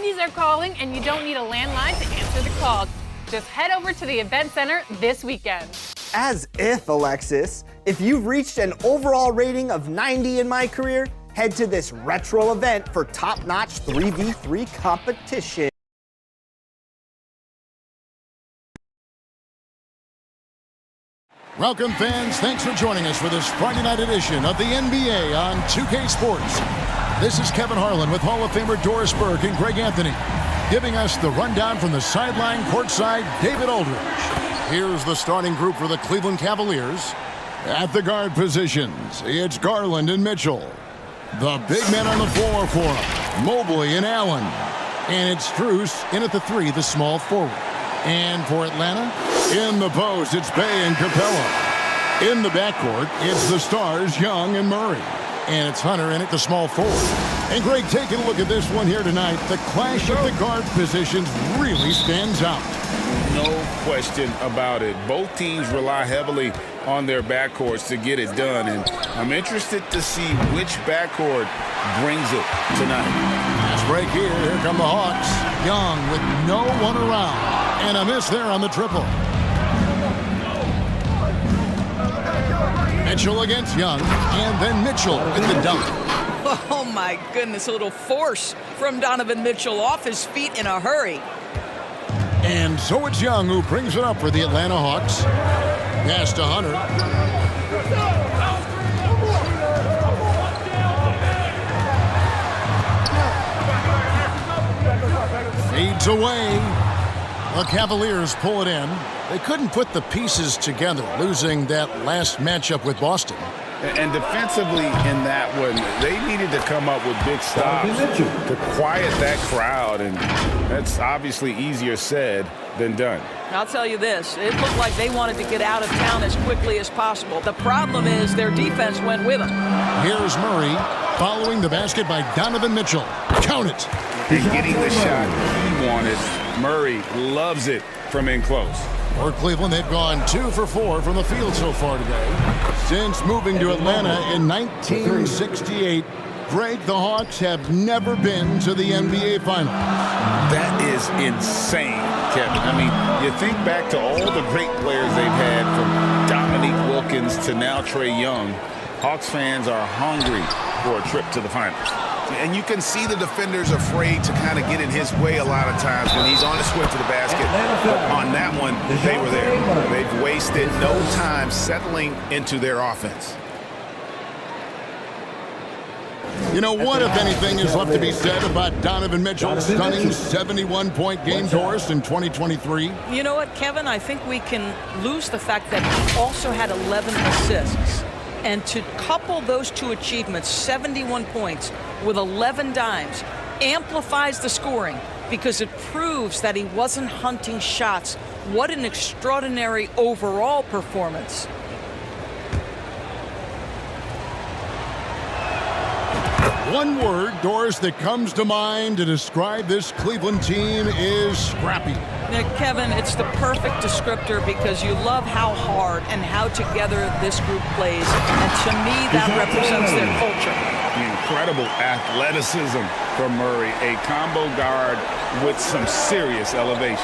90s are calling, and you don't need a landline to answer the call. Just head over to the event center this weekend. As if, Alexis. If you've reached an overall rating of 90 in my career, head to this retro event for top-notch 3v3 competition. Welcome, fans. Thanks for joining us for this Friday night edition of the NBA on 2K Sports. This is Kevin Harlan with Hall of Famer Doris Burke and Greg Anthony, giving us the rundown from the sideline courtside, David Aldridge. Here's the starting group for the Cleveland Cavaliers. At the guard positions, it's Garland and Mitchell. The big men on the floor for them, Mobley and Allen. And it's Strus in at the 3, the small forward. And for Atlanta, in the post, it's Bey and Capella. In the backcourt, it's the stars, Young and Murray. And it's Hunter in at the small forward. And Greg, taking a look at this one here tonight, the clash of the guard positions really stands out. No question about it. Both teams rely heavily on their backcourts to get it done, and I'm interested to see which backcourt brings it tonight. Last break here. Here come the Hawks. Young with no one around. And a miss there on the triple. Mitchell against Young, and then Mitchell with the dunk. Oh, my goodness, a little force from Donovan Mitchell off his feet in a hurry. And so it's Young who brings it up for the Atlanta Hawks. Pass to Hunter. Fades away. The Cavaliers pull it in. They couldn't put the pieces together, losing that last matchup with Boston. And defensively in that one, they needed to come up with big stops to quiet that crowd, and that's obviously easier said than done. I'll tell you this, it looked like they wanted to get out of town as quickly as possible. The problem is their defense went with them. Here's Murray following the basket by Donovan Mitchell. Count it. And getting the shot he wanted. Murray loves it from in close. For Cleveland, they've gone 2 for 4 from the field so far today. Since moving to Atlanta in 1968, Greg, the Hawks have never been to the NBA Finals. That is insane, Kevin. I mean, you think back to all the great players they've had, from Dominique Wilkins to now Trae Young. Hawks fans are hungry for a trip to the finals. And you can see the defenders afraid to kind of get in his way a lot of times when he's on his way to the basket. But on that one, they were there. They've wasted no time settling into their offense. You know, what, if anything, is left to be said about Donovan Mitchell's stunning 71-point game, Doris, in 2023? You know what, Kevin? I think we can lose the fact that he also had 11 assists. And to couple those two achievements, 71 points with 11 dimes, amplifies the scoring because it proves that he wasn't hunting shots. What an extraordinary overall performance. One word, Doris, that comes to mind to describe this Cleveland team is scrappy. Now, Kevin, it's the perfect descriptor because you love how hard and how together this group plays. And to me, that represents their culture. Incredible athleticism from Murray, a combo guard with some serious elevation.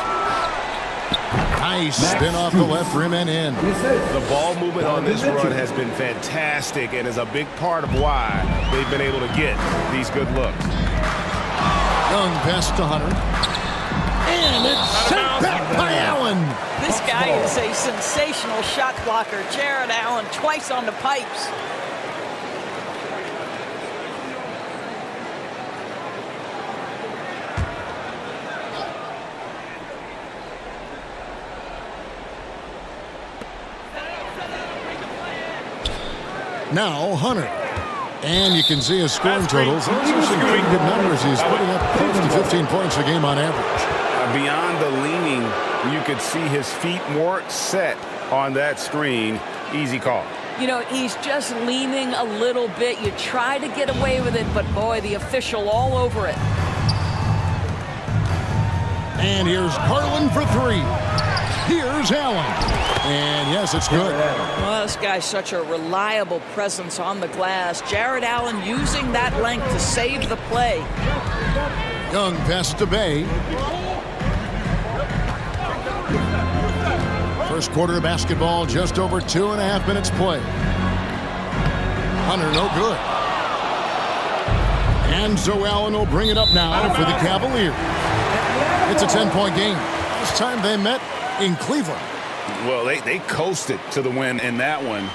Nice spin off the left rim and in. The ball movement on this run has been fantastic and is a big part of why they've been able to get these good looks. Young pass to Hunter. And it's sent back by Allen. This guy is a sensational shot blocker. Jared Allen twice on the pipes. Now Hunter. And you can see his scoring totals. Those are some pretty good numbers. He's putting up close to 15 points a game on average. Beyond the leaning, you could see his feet more set on that screen. Easy call. You know, he's just leaning a little bit. You try to get away with it, but boy, the official all over it. And here's Garland for 3. Here's Allen. And yes, it's good. Well, this guy's such a reliable presence on the glass. Jared Allen using that length to save the play. Young pass to Bay. First quarter of basketball, just over 2.5 minutes play. Hunter, no good. And Zoe Allen will bring it up now for the Cavaliers. It's a 10-point game. This time they met in Cleveland. Well, they coasted to the win in that one.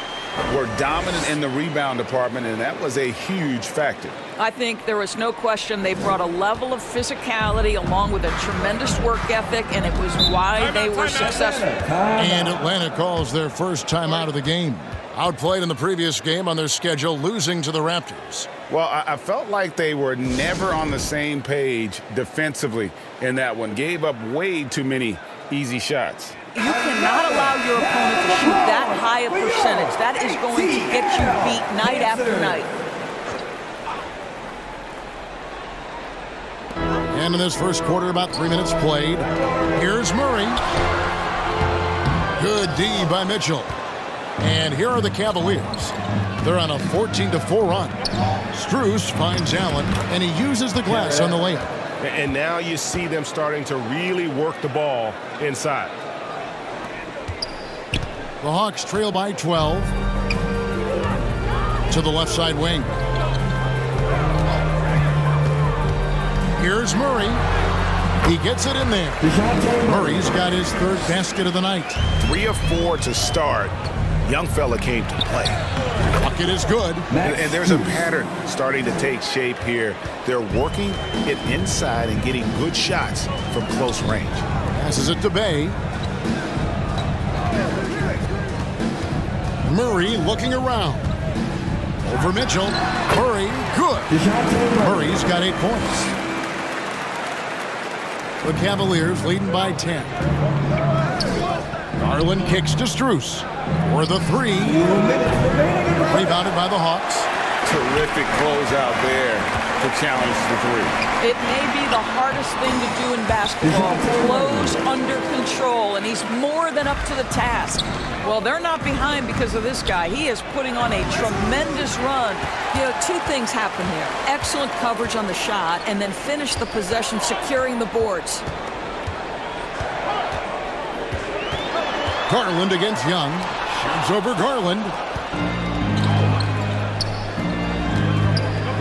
Were dominant in the rebound department, and that was a huge factor. I think there was no question they brought a level of physicality along with a tremendous work ethic, and it was why they were successful. And Atlanta calls their first time out of the game. Outplayed in the previous game on their schedule, losing to the Raptors. Well, I felt like they were never on the same page defensively in that one. Gave up way too many easy shots. You cannot allow your opponent to shoot that high a percentage. That is going to get you beat night after night. And in this first quarter, about 3 minutes played. Here's Murray. Good D by Mitchell. And here are the Cavaliers. They're on a 14-4 run. Strus finds Allen, and he uses the glass on the layup. And now you see them starting to really work the ball inside. The Hawks trail by 12. To the left side wing. Here's Murray. He gets it in there. Murray's got his third basket of the night. 3 of 4 to start. Young fella came to play. Bucket is good. And there's a pattern starting to take shape here. They're working it inside and getting good shots from close range. Passes it to Bay. Murray looking around. Over Mitchell. Murray, good. Murray's got 8 points. The Cavaliers leading by 10. Garland kicks to Strus for the 3. Rebounded by the Hawks. Terrific closeout there to challenge the 3. It may be the hardest thing to do in basketball. Close under control, and he's more than up to the task. Well, they're not behind because of this guy. He is putting on a tremendous run. You know, 2 things happen here. Excellent coverage on the shot, and then finish the possession securing the boards. Garland against Young. Shoots over Garland.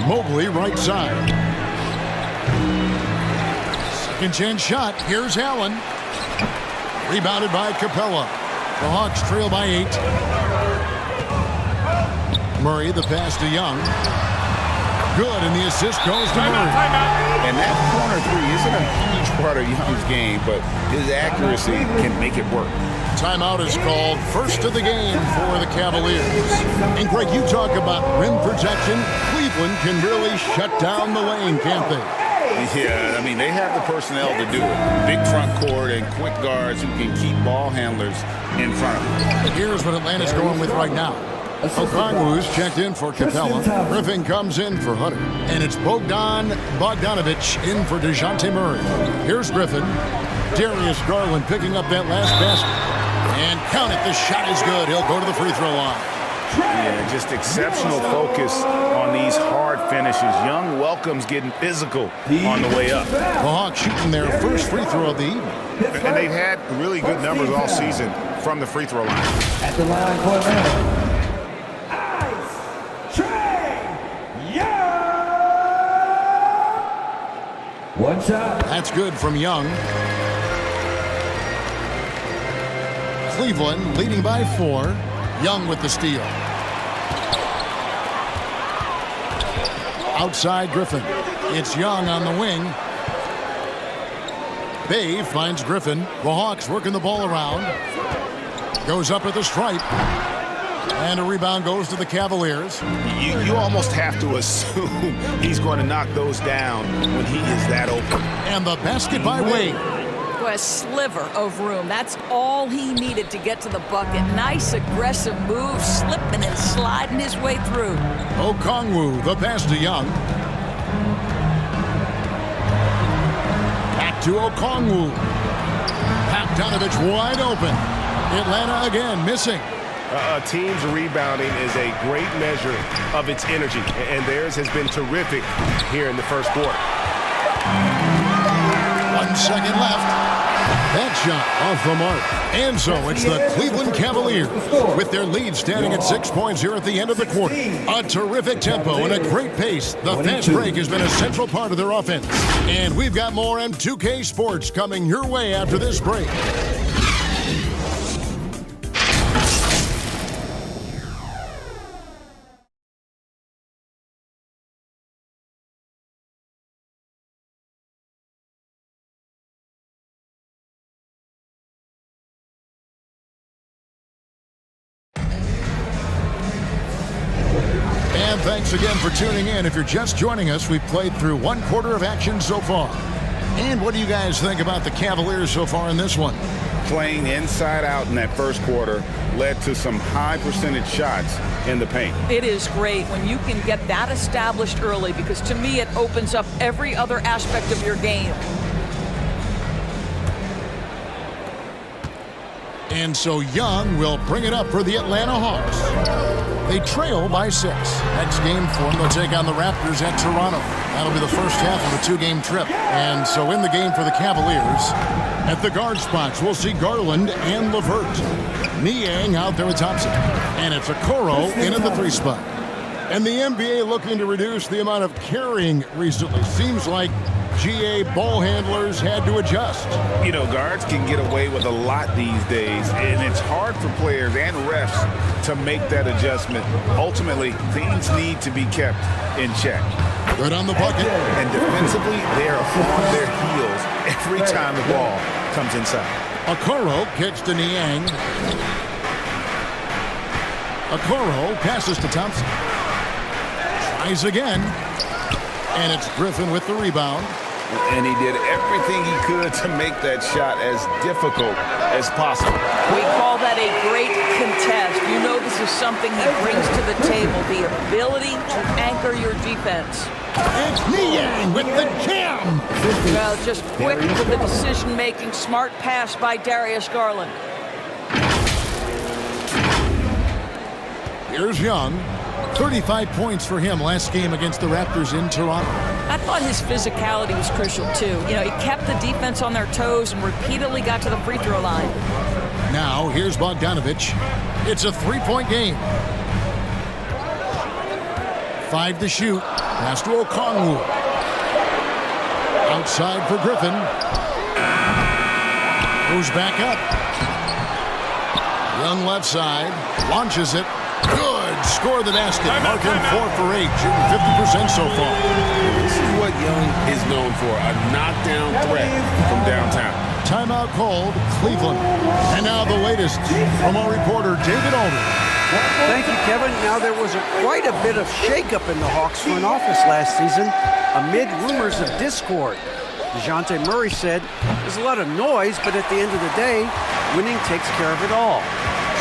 Mobley right side. Second chance shot. Here's Allen. Rebounded by Capella. The Hawks trail by 8. Murray the pass to Young. Good, and the assist goes to Murray. And that corner 3 isn't a huge part of Young's game, but his accuracy can make it work. Timeout is called. First of the game for the Cavaliers. And Greg, you talk about rim protection. Cleveland can really shut down the lane, can't they? Yeah, I mean, they have the personnel to do it. Big front court and quick guards who can keep ball handlers in front of them. Here's what Atlanta's going with right now. Okongwu's checked in for Capella. Griffin comes in for Hunter. And it's Bogdanovich in for DeJounte Murray. Here's Griffin. Darius Garland picking up that last basket. And count it, the shot is good. He'll go to the free throw line. Yeah, just exceptional focus on these hard finishes. Young welcomes getting physical on the way up. The Hawks shooting their first free throw of the evening. And they've had really good numbers all season from the free throw line. At the line for Atlanta, Trae Young. One shot. That's good from Young. Cleveland leading by 4. Young with the steal. Outside Griffin. It's Young on the wing. Bay finds Griffin. The Hawks working the ball around. Goes up at the stripe. And a rebound goes to the Cavaliers. You almost have to assume he's going to knock those down when he is that open. And the basket by Wade. A sliver of room. That's all he needed to get to the bucket. Nice aggressive move, slipping and sliding his way through. Okongwu, the pass to Young. Back to Okongwu. Bogdanovich wide open. Atlanta again missing. A team's rebounding is a great measure of its energy, and theirs has been terrific here in the first quarter. second left. That shot off the mark. And so it's the Cleveland Cavaliers with their lead standing at 6 points here at the end of the quarter. A terrific tempo and a great pace. The fast break has been a central part of their offense. And we've got more M2K Sports coming your way after this break. And thanks again for tuning in. If you're just joining us, we've played through one quarter of action so far. And what do you guys think about the Cavaliers so far in this one? Playing inside out in that first quarter led to some high percentage shots in the paint. It is great when you can get that established early, because to me it opens up every other aspect of your game. And so Young will bring it up for the Atlanta Hawks. They trail by 6. Next game for them, they'll take on the Raptors at Toronto. That'll be the first half of a 2-game trip. And so in the game for the Cavaliers, at the guard spots, we'll see Garland and LeVert. Niang out there with Thompson. And it's Okoro in at the 3 spot. And the NBA looking to reduce the amount of carrying recently. Seems like GA ball handlers had to adjust. You know, guards can get away with a lot these days, and it's hard for players and refs to make that adjustment. Ultimately, things need to be kept in check. Good on the bucket. And defensively, they are on their heels every time the ball comes inside. Okoro kicks to Niang. Okoro passes to Thompson. Tries again. And it's Griffin with the rebound. And he did everything he could to make that shot as difficult as possible. We call that a great contest. You know this is something he brings to the table, the ability to anchor your defense. It's Niang with the jam. Well, just quick with the decision-making, smart pass by Darius Garland. Here's Young. 35 points for him last game against the Raptors in Toronto. I thought his physicality was crucial, too. You know, he kept the defense on their toes and repeatedly got to the free throw line. Now, here's Bogdanovich. It's a 3-point game. 5 to shoot. Pass to Okongwu. Outside for Griffin. Goes back up. Young left side. Launches it. Good. Score the basket. Marking 4 for 8. Shooting 50% so far. This is what Young is known for, a knockdown threat from downtown. Timeout called, Cleveland. And now the latest from our reporter, David Aldridge. Thank you, Kevin. Now, there was quite a bit of shakeup in the Hawks front office last season amid rumors of discord. DeJounte Murray said, there's a lot of noise, but at the end of the day, winning takes care of it all.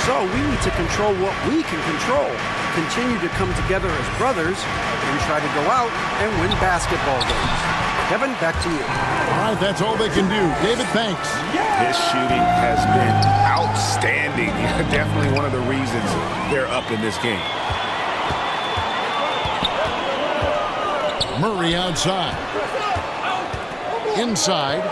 So we need to control what we can control, continue to come together as brothers, and try to go out and win basketball games. Kevin, back to you. All right, that's all they can do. David, thanks. His shooting has been outstanding. Definitely one of the reasons they're up in this game. Murray outside. Inside.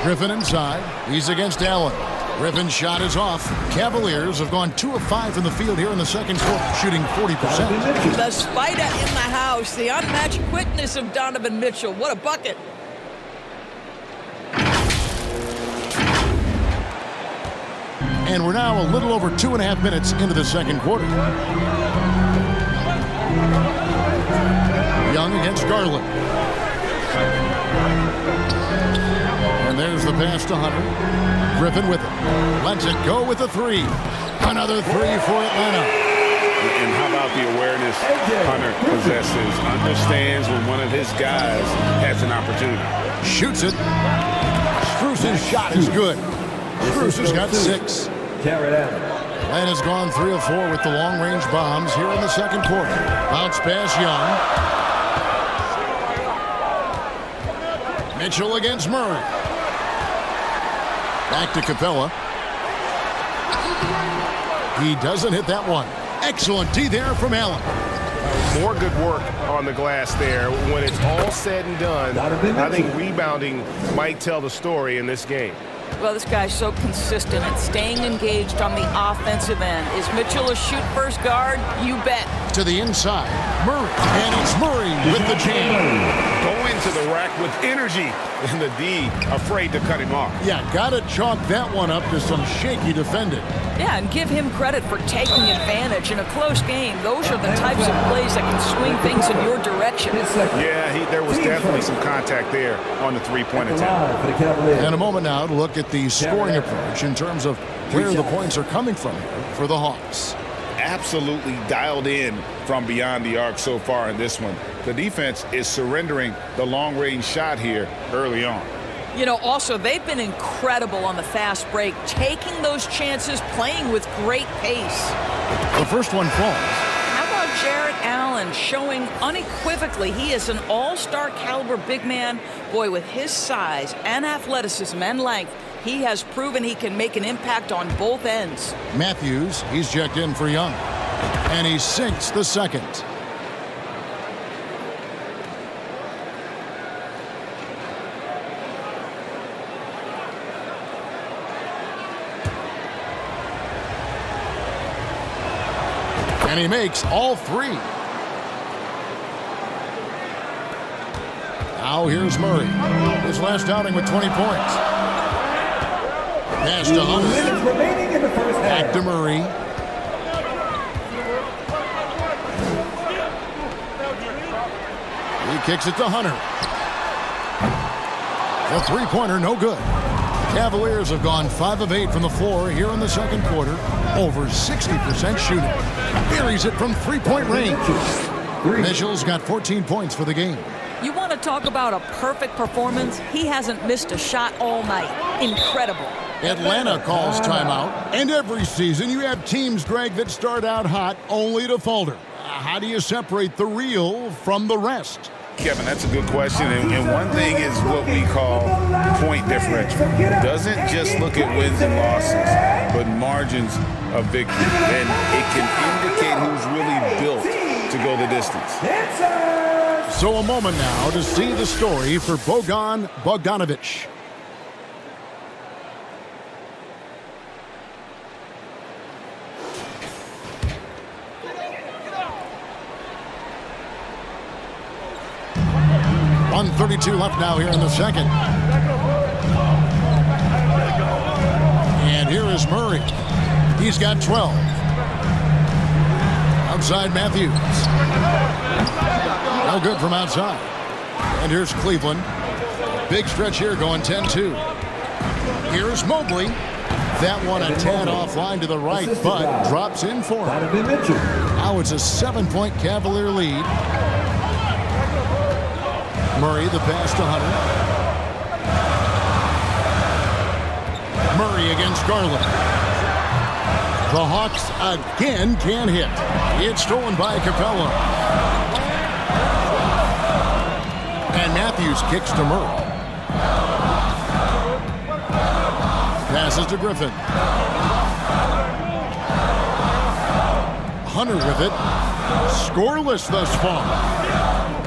Griffin inside. He's against Allen. Griffin's shot is off. Cavaliers have gone 2 of 5 from the field here in the second quarter, shooting 40%. The spider in the house, the unmatched quickness of Donovan Mitchell. What a bucket. And we're now a little over 2.5 minutes into the second quarter. Young against Garland. And there's the pass to Hunter. Griffin with it. Lets it go with the 3. Another 3 for Atlanta. And how about the awareness Hunter possesses? Understands when one of his guys has an opportunity. Shoots it. Strus's shot is good. Strus has got 6. And has gone 3 of 4 with the long-range bombs here in the second quarter. Bounce pass Young. Mitchell against Murray. Back to Capella. He doesn't hit that one. Excellent D there from Allen. More good work on the glass there. When it's all said and done, I think rebounding might tell the story in this game. Well, this guy's so consistent and staying engaged on the offensive end. Is Mitchell a shoot-first guard? You bet. To the inside, Murray. And it's Murray with the jam. Going to the rack with energy, and the D afraid to cut him off. Yeah, gotta chalk that one up to some shaky defending. Yeah, and give him credit for taking advantage in a close game. Those are the types of plays that can swing things in your direction. Yeah, there was definitely some contact there on the three-point attempt. And a moment now to look at the scoring approach in terms of where the points are coming from for the Hawks. Absolutely dialed in from beyond the arc so far in this one. The defense is surrendering the long-range shot here early on. You know, also, they've been incredible on the fast break, taking those chances, playing with great pace. The first one falls. How about Jarrett Allen showing unequivocally he is an all-star caliber big man? Boy, with his size and athleticism and length, he has proven he can make an impact on both ends. Matthews, he's checked in for Young. And he sinks the second. And he makes all three. Now here's Murray. His last outing with 20 points. Pass to Hunter. Back to Murray. He kicks it to Hunter. The three-pointer, no good. Cavaliers have gone 5 of 8 from the floor here in the second quarter. Over 60% shooting. Buries it from three-point range. Mitchell's got 14 points for the game. You want to talk about a perfect performance? He hasn't missed a shot all night. Incredible. Atlanta calls timeout. And every season you have teams, Greg, that start out hot only to falter. How do you separate the real from the rest? Kevin, that's a good question. And one thing is what we call point differential. Doesn't just look at wins and losses, but margins of victory. And it can indicate who's really built to go the distance. So a moment now to see the story for Bojan Bogdanovic. .132 left now here in the second. And here is Murray. He's got 12. Outside Matthews. No good from outside. And here's Cleveland. Big stretch here going 10-2. Here's Mobley. That one a tad offline to the right, but drops in for him. Now it's a 7-point Cavalier lead. Murray, the pass to Hunter. Murray against Garland. The Hawks again can't hit. It's stolen by Capella. And Matthews kicks to Murray. Passes to Griffin. Hunter with it. Scoreless thus far.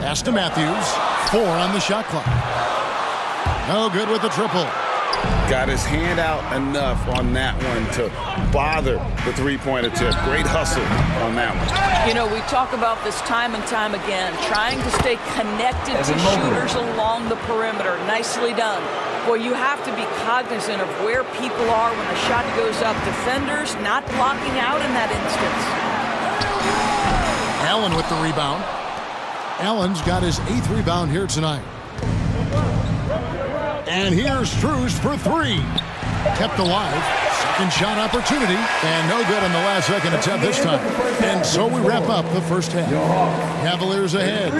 Pass to Matthews. 4 on the shot clock. No good with the triple. Got his hand out enough on that one to bother the three-point attempt. Great hustle on that one. You know, we talk about this time and time again, trying to stay connected to shooters along the perimeter. Nicely done. Well, you have to be cognizant of where people are when the shot goes up. Defenders not blocking out in that instance. Allen with the rebound. Allen's got his 8th rebound here tonight. And here's Strus for 3. Kept alive. Second shot opportunity. And no good on the last second attempt this time. And so we wrap up the first half. Cavaliers ahead.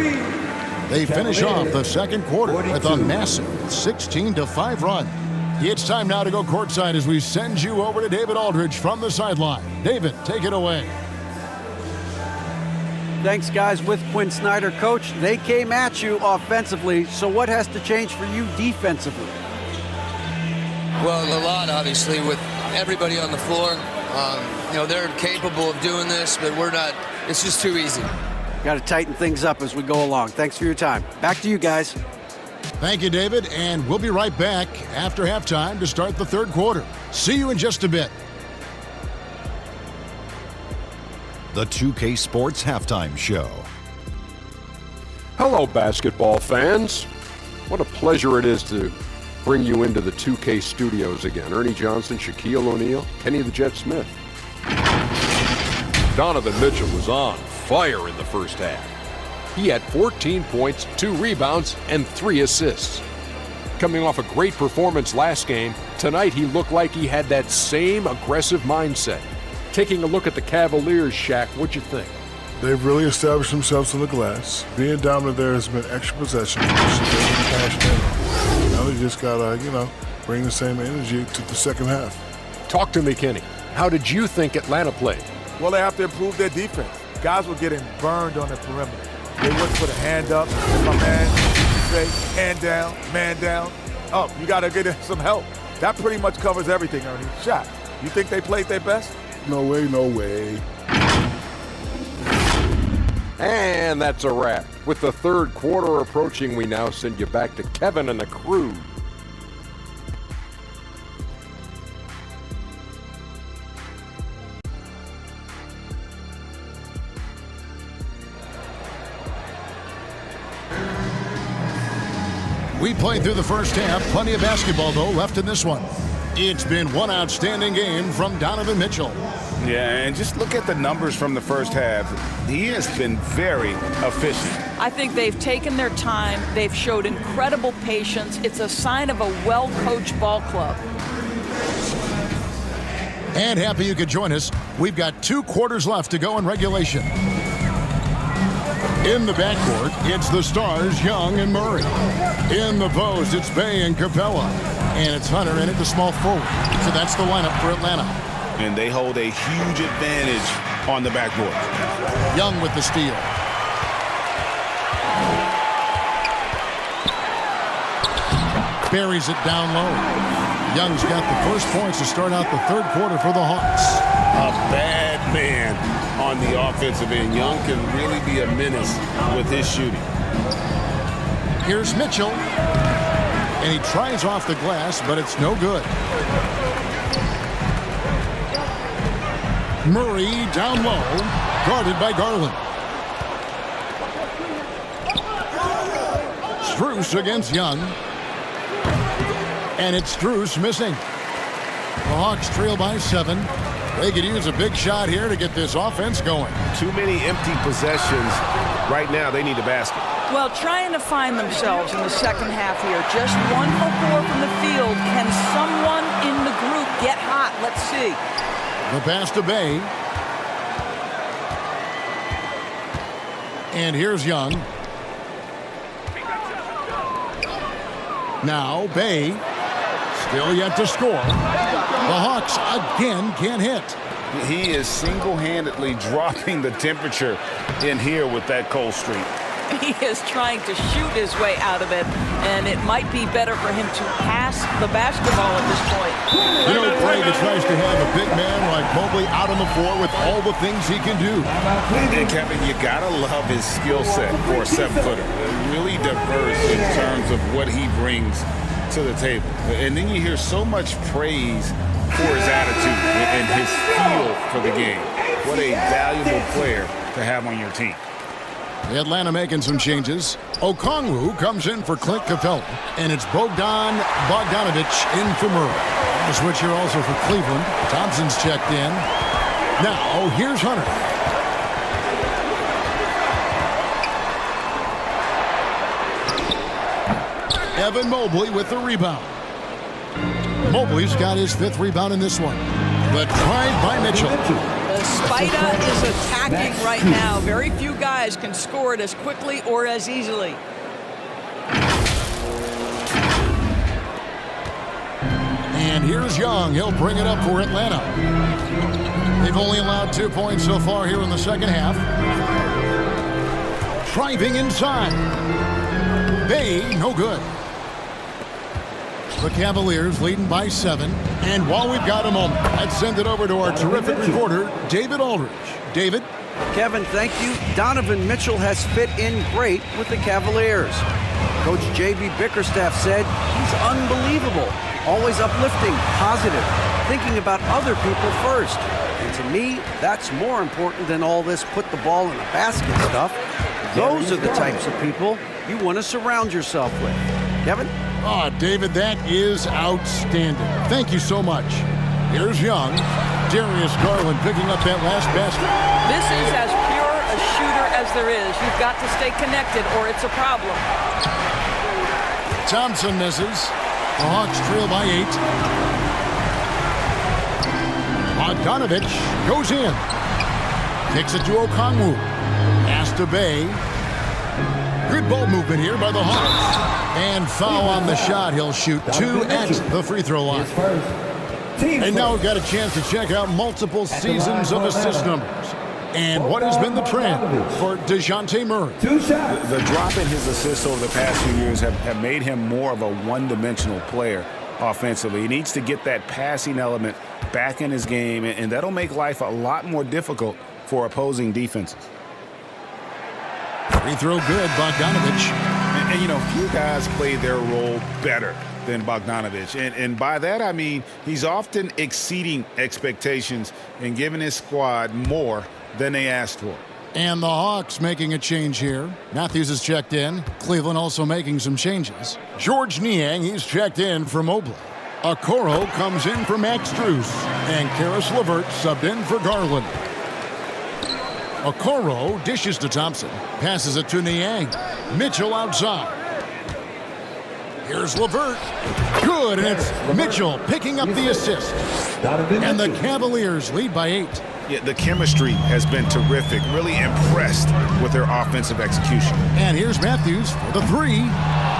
They finish off the second quarter with a massive 16-5 run. It's time now to go courtside as we send you over to David Aldridge from the sideline. David, take it away. Thanks, guys. With Quinn Snyder, Coach, they came at you offensively, so what has to change for you defensively? Well, a lot, obviously, with everybody on the floor. You know, they're capable of doing this, but we're not. It's just too easy. Got to tighten things up as we go along. Thanks for your time. Back to you guys. Thank you, David, and we'll be right back after halftime to start the third quarter. See you in just a bit. The 2K Sports Halftime Show. Hello, basketball fans. What a pleasure it is to bring you into the 2K studios again. Ernie Johnson, Shaquille O'Neal, Kenny the Jet Smith. Donovan Mitchell was on fire in the first half. He had 14 points, 2 rebounds, and 3 assists. Coming off a great performance last game, tonight he looked like he had that same aggressive mindset. Taking a look at the Cavaliers, Shaq, what'd you think? They've really established themselves on the glass. Being dominant there has been extra possession. Now they just got to, bring the same energy to the second half. Talk to me, Kenny. How did you think Atlanta played? Well, they have to improve their defense. Guys were getting burned on the perimeter. They wouldn't put a hand up. If my man say, hand down, man down, up. You got to get some help. That pretty much covers everything, Ernie. Shaq, you think they played their best? No way, no way. And that's a wrap. With the third quarter approaching, we now send you back to Kevin and the crew. We played through the first half. Plenty of basketball, though, left in this one. It's been one outstanding game from Donovan Mitchell. Yeah, and just look at the numbers from the first half. He has been very efficient. I think they've taken their time. They've showed incredible patience. It's a sign of a well-coached ball club. And happy you could join us. We've got 2 quarters left to go in regulation. In the backcourt, it's the stars, Young and Murray. In the post, it's Bay and Capella. And it's Hunter in at the small forward. So that's the lineup for Atlanta. And they hold a huge advantage on the backboard. Young with the steal. Buries it down low. Young's got the first points to start out the third quarter for the Hawks. A bad man on the offensive end. Young can really be a menace with his shooting. Here's Mitchell. And he tries off the glass, but it's no good. Murray down low, guarded by Garland. Strus against Young. And it's Strus missing. The Hawks trail by 7. They could use a big shot here to get this offense going. Too many empty possessions. Right now, they need a basket. Well, trying to find themselves in the second half here. Just 1 for 4 from the field. Can someone in the group get hot? Let's see. The pass to Bay. And here's Young. Now Bay. Still yet to score. The Hawks again can't hit. He is single-handedly dropping the temperature in here with that cold streak. He is trying to shoot his way out of it, and it might be better for him to pass the basketball at this point. You know, Craig, it's nice to have a big man like Mobley out on the floor with all the things he can do. And Kevin, you gotta love his skill set for a 7-footer. Really diverse in terms of what he brings to the table. And then you hear so much praise for his attitude and his feel for the game. What a valuable player to have on your team. Atlanta making some changes. Okongwu comes in for Clint Capella, and it's Bogdan Bogdanovic in for Murray. The switch here also for Cleveland. Thompson's checked in. Now, here's Hunter. Evan Mobley with the rebound. Mobley's got his 5th rebound in this one. The drive by Mitchell. The Spider is attacking right now. Very few guys can score it as quickly or as easily. And here's Young. He'll bring it up for Atlanta. They've only allowed 2 points so far here in the second half. Driving inside. Bay, no good. The Cavaliers leading by 7. And while we've got a moment, let's send it over to our terrific reporter, David Aldridge. David? Kevin, thank you. Donovan Mitchell has fit in great with the Cavaliers. Coach J.B. Bickerstaff said he's unbelievable, always uplifting, positive, thinking about other people first. And to me, that's more important than all this put the ball in a basket stuff. Those are the types of people you want to surround yourself with. Kevin? Oh, David, that is outstanding. Thank you so much. Here's Young. Darius Garland picking up that last basket. This is as pure a shooter as there is. You've got to stay connected or it's a problem. Thompson misses. The Hawks trail by 8. Bogdanovich goes in. Kicks it to Okongwu. Pass to Bay. Good ball movement here by the Hawks. And foul on the shot. He'll shoot 2 at the free throw line. And now we've got a chance to check out multiple seasons of assist numbers. And what has been the trend for DeJounte Murray? The drop in his assists over the past few years have made him more of a one-dimensional player offensively. He needs to get that passing element back in his game, and that'll make life a lot more difficult for opposing defenses. Free throw good, Bogdanovich. And you know, few guys play their role better than Bogdanovich. And by that, I mean he's often exceeding expectations and giving his squad more than they asked for. And the Hawks making a change here. Matthews is checked in. Cleveland also making some changes. George Niang, he's checked in for Mobley. Okoro comes in for Max Strus. And Karis LeVert subbed in for Garland. Okoro dishes to Thompson. Passes it to Niang. Mitchell outside. Here's LeVert. Good, and it's Mitchell picking up the assist. And the Cavaliers lead by 8. Yeah, the chemistry has been terrific. Really impressed with their offensive execution. And here's Matthews for the 3.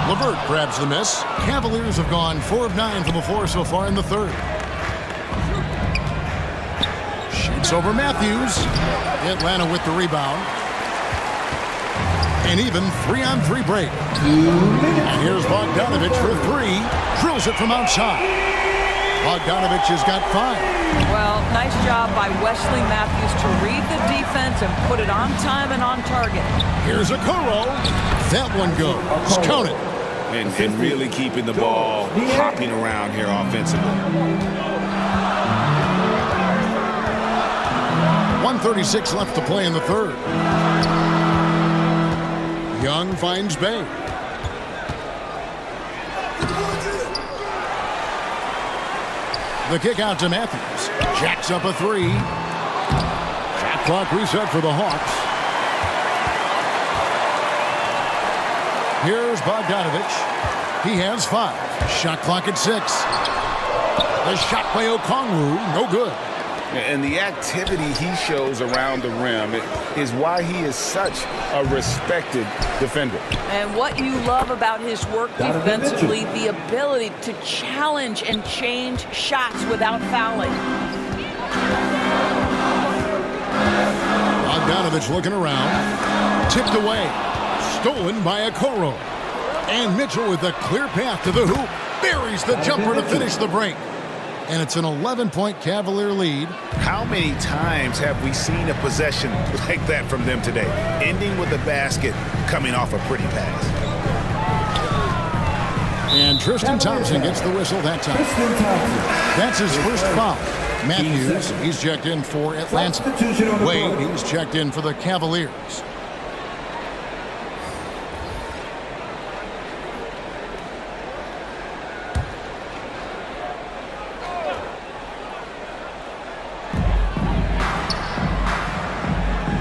LeVert grabs the miss. Cavaliers have gone 4 of 9 from the floor so far in the third. Shoots over Matthews. Atlanta with the rebound. An even 3-on-3 break. And here's Bogdanovich for 3. Drills it from outside. Bogdanovich has got 5. Well, nice job by Wesley Matthews to read the defense and put it on time and on target. Here's Okoro. That one goes. Count it. And really keeping the ball hopping around here offensively. 1:36 left to play in the third. Young finds Bay. The kick out to Matthews. Jacks up a 3. Shot clock reset for the Hawks. Here's Bogdanovich. He has 5. Shot clock at 6. The shot by Okongwu, no good. And the activity he shows around the rim is why he is such a respected defender. And what you love about his work defensively, the ability to challenge and change shots without fouling. Bogdanovich looking around. Tipped away. Stolen by Okoro. And Mitchell with a clear path to the hoop. Buries the jumper to finish the break. And it's an 11-point Cavalier lead. How many times have we seen a possession like that from them today? Ending with a basket, coming off a pretty pass. And Tristan Thompson gets the whistle that time. That's his first foul. Matthews, he's checked in for Atlanta. Wade, he's checked in for the Cavaliers.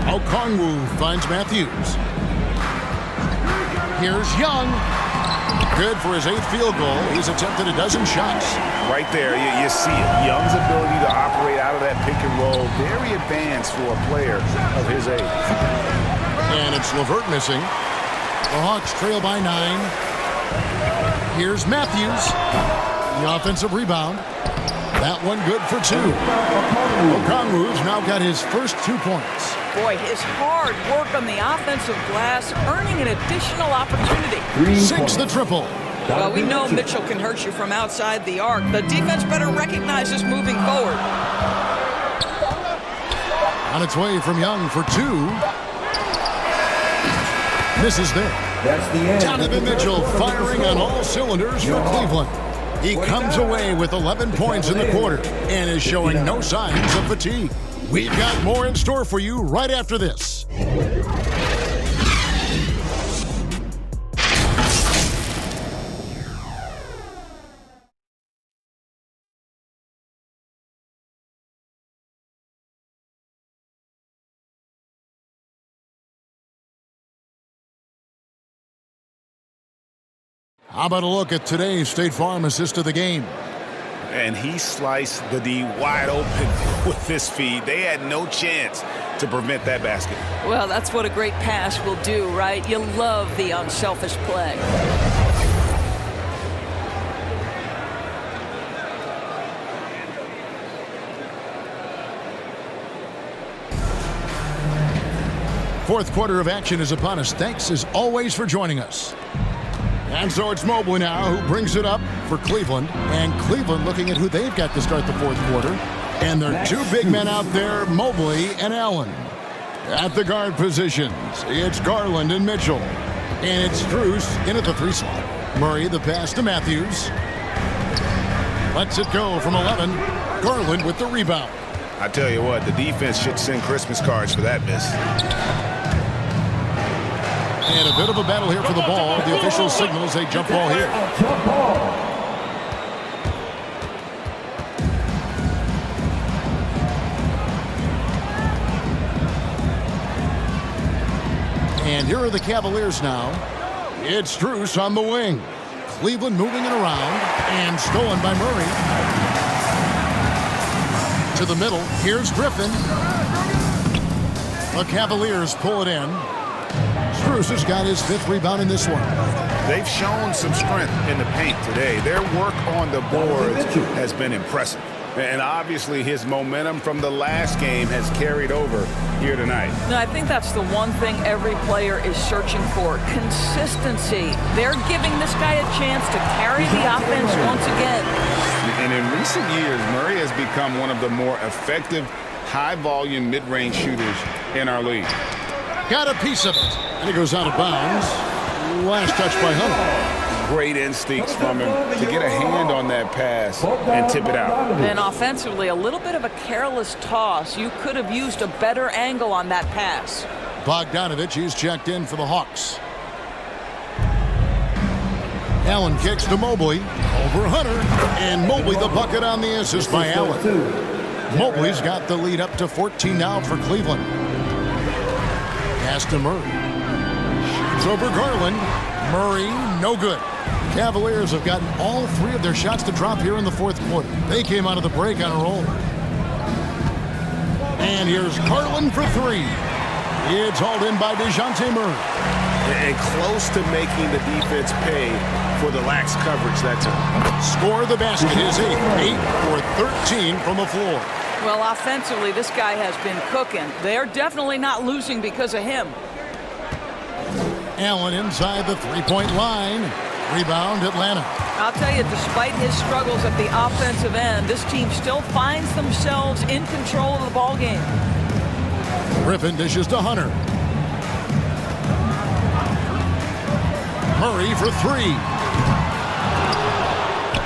Okongwu finds Matthews. Here's Young. Good for his 8th field goal. He's attempted a dozen shots. Right there, you see it. Young's ability to operate out of that pick and roll, very advanced for a player of his age. And it's LeVert missing. The Hawks trail by 9. Here's Matthews. The offensive rebound. That one good for 2. Okongwu's now got his first 2 points. Boy, his hard work on the offensive glass, earning an additional opportunity. 6 the triple. Well, we know Mitchell can hurt you from outside the arc. The defense better recognize this moving forward. On its way from Young for 2. Misses there. That's the end. Donovan Mitchell firing on all cylinders for Cleveland. He comes away with 11 points in the quarter and is showing no signs of fatigue. We've got more in store for you right after this. How about a look at today's State Farm assist of the game? And he sliced the D wide open with this feed. They had no chance to prevent that basket. Well, that's what a great pass will do, right? You love the unselfish play. Fourth quarter of action is upon us. Thanks as always for joining us. And so it's Mobley now who brings it up for Cleveland. And Cleveland looking at who they've got to start the fourth quarter. And there are 2 big men out there, Mobley and Allen. At the guard positions, it's Garland and Mitchell. And it's Strus in at the 3 slot. Murray the pass to Matthews. Lets it go from 11. Garland with the rebound. I tell you what, the defense should send Christmas cards for that miss. And a bit of a battle here for the ball. The official signals a jump ball here. And here are the Cavaliers now. It's Strus on the wing. Cleveland moving it around and stolen by Murray. To the middle. Here's Griffin. The Cavaliers pull it in. Strus has got his 5th rebound in this one. They've shown some strength in the paint today. Their work on the boards has been impressive. And obviously his momentum from the last game has carried over here tonight. No, I think that's the one thing every player is searching for. Consistency. They're giving this guy a chance to carry the offense once again. And in recent years, Murray has become one of the more effective, high-volume, mid-range shooters in our league. Got a piece of it. And it goes out of bounds. Last touch by Hunter. Great instincts from him to get a hand on that pass and tip it out. And offensively, a little bit of a careless toss. You could have used a better angle on that pass. Bogdanovich is checked in for the Hawks. Allen kicks to Mobley. Over Hunter. And Mobley the bucket on the assist by Allen. Mobley's got the lead up to 14 now for Cleveland. Pass to Murray. Shoots over Garland. Murray, no good. Cavaliers have gotten all 3 of their shots to drop here in the fourth quarter. They came out of the break on a roll. And here's Garland for 3. It's hauled in by DeJounte Murray. And close to making the defense pay for the lax coverage that time. Score the basket is 8 for 13 from the floor. Well, offensively, this guy has been cooking. They're definitely not losing because of him. Allen inside the 3-point line. Rebound, Atlanta. I'll tell you, despite his struggles at the offensive end, this team still finds themselves in control of the ball game. Griffin dishes to Hunter. Murray for 3.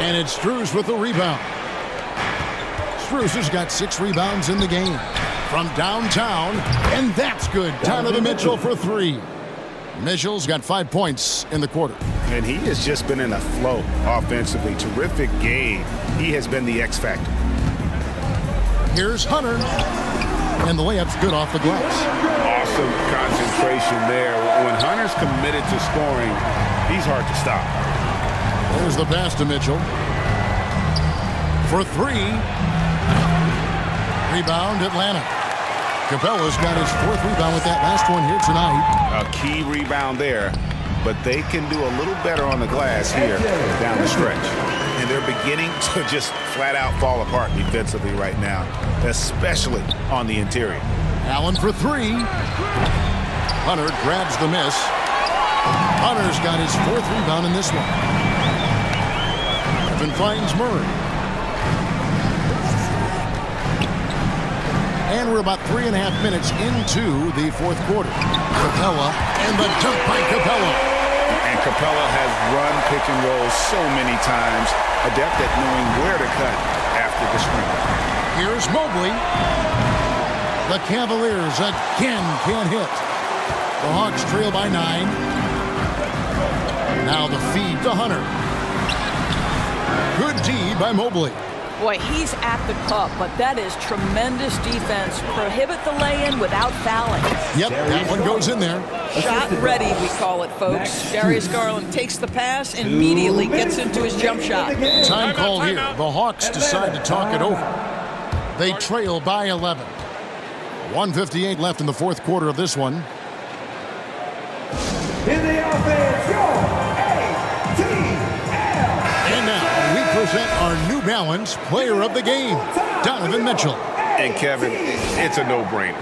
And it's Strus with the rebound. Strus has got 6 rebounds in the game. From downtown, and that's good. Donovan Mitchell for 3. Mitchell's got 5 points in the quarter. And he has just been in a flow offensively. Terrific game. He has been the X factor. Here's Hunter. And the layup's good off the glass. Awesome concentration there. When Hunter's committed to scoring, he's hard to stop. There's the pass to Mitchell. For 3. Rebound, Atlanta. Capella's got his 4th rebound with that last one here tonight. A key rebound there, but they can do a little better on the glass here down the stretch. And they're beginning to just flat out fall apart defensively right now, especially on the interior. Allen for 3. Hunter grabs the miss. Hunter's got his 4th rebound in this one. Griffin finds Murray. And we're about 3.5 minutes into the fourth quarter. Capella and the dunk by Capella. And Capella has run pick and roll so many times, adept at knowing where to cut after the screen. Here's Mobley. The Cavaliers again can't hit. The Hawks trail by 9. Now the feed to Hunter. Good D by Mobley. Boy, he's at the cup, but that is tremendous defense. Prohibit the lay-in without fouling. Yep, that one goes in there. Shot ready, we call it, folks. Darius Garland takes the pass, immediately gets into his jump shot. Time call here. The Hawks decide to talk it over. They trail by 11. 1:58 left in the fourth quarter of this one. In the offense, your ATL. And now we present our New Balance Player of the Game, Donovan Mitchell. And Kevin, it's a no-brainer.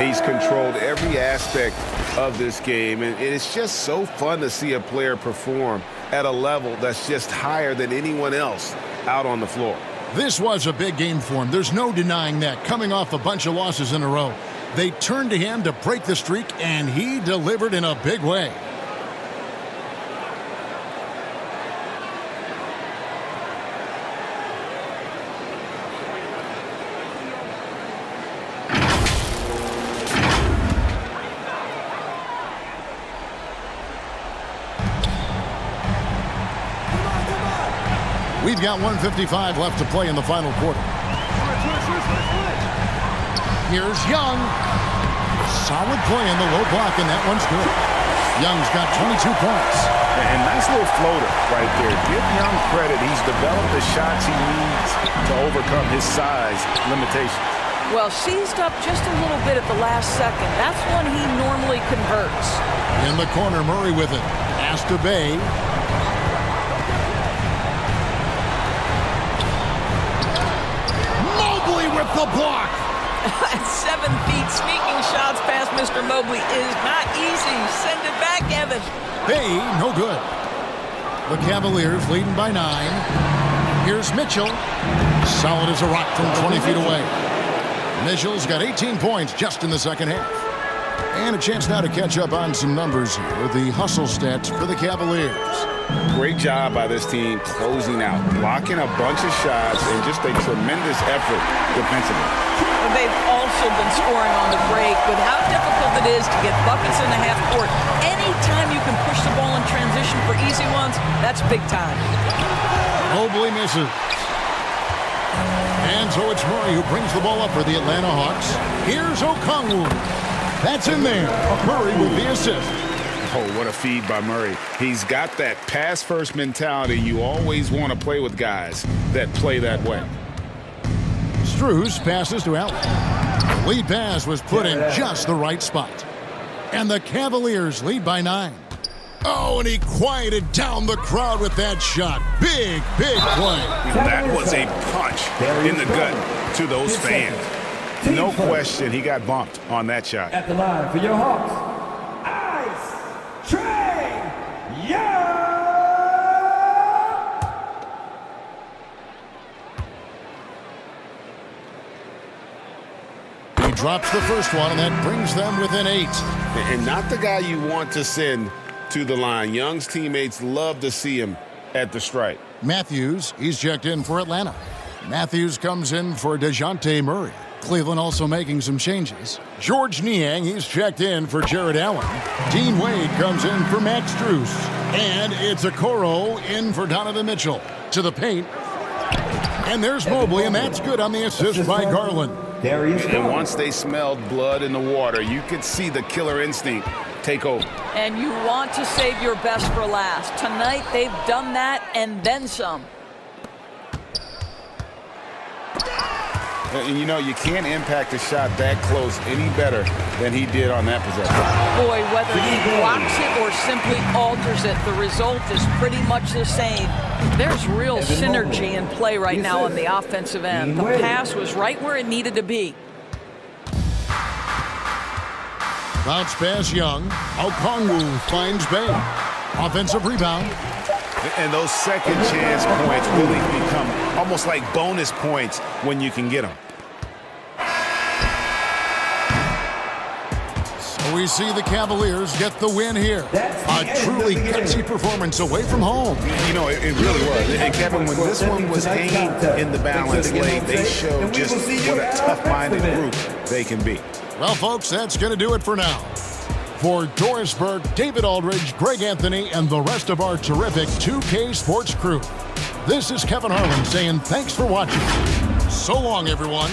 He's controlled every aspect of this game, and it's just so fun to see a player perform at a level that's just higher than anyone else out on the floor. This was a big game for him. There's no denying that. Coming off a bunch of losses in a row, they turned to him to break the streak, and he delivered in a big way. We've got 1:55 left to play in the final quarter. Here's Young. Solid play in the low block, and that one's good. Young's got 22 points. And nice little floater right there. Give Young credit. He's developed the shots he needs to overcome his size limitations. Well, seized up just a little bit at the last second. That's when he normally converts. In the corner, Murray with it. Pass to Bay. Mobley with the block. At 7 feet, sneaking shots past Mr. Mobley is not easy. Send it back, Evan. Bay, no good. The Cavaliers leading by 9. Here's Mitchell. Solid as a rock from 20 feet away. Mitchell's got 18 points just in the second half. And a chance now to catch up on some numbers here. The hustle stats for the Cavaliers. Great job by this team closing out, blocking a bunch of shots, and just a tremendous effort defensively. They've also been scoring on the break. With how difficult it is to get buckets in the half court, anytime you can push the ball in transition for easy ones, that's big time. Mobley misses. And so it's Murray who brings the ball up for the Atlanta Hawks. Here's Okongwu. That's in there. Murray with the assist. Oh, what a feed by Murray. He's got that pass-first mentality. You always want to play with guys that play that way. Strus passes to Allen. The lead pass was put in just the right spot. And the Cavaliers lead by 9. Oh, and he quieted down the crowd with that shot. Big, big play. That was a punch in the gut to those fans. No question, he got bumped on that shot. At the line for your Hawks, Ice Trae Young. He drops the first one, and that brings them within 8. And not the guy you want to send to the line. Young's teammates love to see him at the stripe. Matthews, he's checked in for Atlanta. Matthews comes in for DeJounte Murray. Cleveland also making some changes. George Niang, he's checked in for Jared Allen. Dean Wade comes in for Max Strus. And it's Okoro in for Donovan Mitchell. To the paint. And there's Mobley, and that's good on the assist by Garland. And once they smelled blood in the water, you could see the killer instinct take over. And you want to save your best for last. Tonight, they've done that and then some. And you know, you can't impact a shot that close any better than he did on that possession. Boy, whether he blocks it or simply alters it, the result is pretty much the same. There's real synergy in play right now on the offensive end. The pass was right where it needed to be. Bounce pass Young. Okongwu finds Bay. Offensive rebound. And those second chance points really become almost like bonus points when you can get them. We see the Cavaliers get the win here. A truly gutsy performance away from home. You know, it really was. And Kevin, when this one was hanging in the balance late, they showed just what a tough-minded group they can be. Well, folks, that's going to do it for now. For Doris Burke, David Aldridge, Greg Anthony, and the rest of our terrific 2K Sports crew, this is Kevin Harlan saying thanks for watching. So long, everyone.